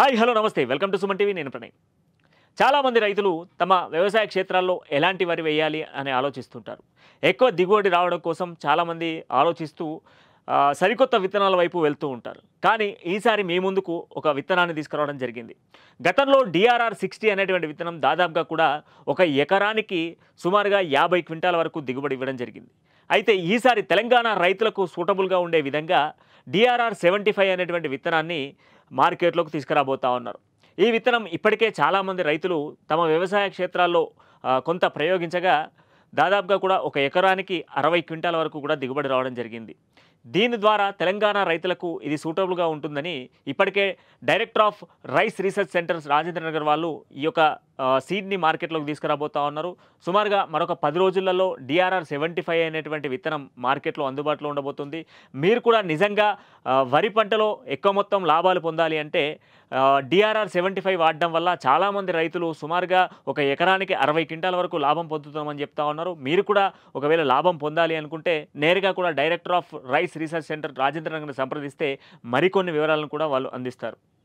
Hi hello నమస్తే welcome to Suman TV నేను ప్రణయ్. చాలామంది రైతులు తమ వ్యవసాయ క్షేత్రాల్లో ఎలాంటి వరి వేయాలి అని ఆలోచిస్తుంటారు. ఎక్కువ దిగుబడి రావడం కోసం చాలామంది ఆలోచిస్తూ సరికొత్త విత్తనాల వైపు వెళ్తూ ఉంటారు. కానీ ఈసారి మీ ముందుకు ఒక విత్తనాన్ని తీసుకురావడం జరిగింది. గతంలో DRR-60 అనేటువంటి విత్తనం దాదాపుగా కూడా ఒక ఎకరానికి సుమారుగా 50 క్వింటాల వరకు దిగుబడి ఇవ్వడం జరిగింది. అయితే ఈసారి తెలంగాణ రైతులకు సూటబుల్గా ఉండే విధంగా DRR-75 అనేటువంటి విత్తనాన్ని మార్కెట్లోకి తీసుకురాబోతా ఉన్నారు. ఈ విత్తనం ఇప్పటికే చాలామంది రైతులు తమ వ్యవసాయ క్షేత్రాల్లో కొంత ప్రయోగించగా దాదాపుగా కూడా ఒక ఎకరానికి 60 క్వింటాల వరకు కూడా దిగుబడి రావడం జరిగింది. దీని ద్వారా తెలంగాణ రైతులకు ఇది సూటబుల్గా ఉంటుందని ఇప్పటికే director of rice research centres Rajendra Nagar వాళ్ళు ఈ యొక్క సీడ్ని మార్కెట్లోకి తీసుకురాబోతా ఉన్నారు. సుమారుగా మరొక 10 రోజులలో DRR-75 అనేటువంటి విత్తనం మార్కెట్లో అందుబాటులో ఉండబోతుంది. మీరు కూడా నిజంగా వరి పంటలో ఎక్కువ మొత్తం లాభాలు పొందాలి అంటే DRR-75 వాడడం వల్ల చాలామంది రైతులు సుమారుగా ఒక ఎకరానికి 60 క్వింటాల వరకు లాభం పొందుతామని చెప్తా ఉన్నారు. మీరు కూడా ఒకవేళ లాభం పొందాలి అనుకుంటే నేరుగా కూడా director of rice research centre రాజేంద్ర నగర్ని సంప్రదిస్తే మరికొన్ని వివరాలను కూడా వాళ్ళు అందిస్తారు.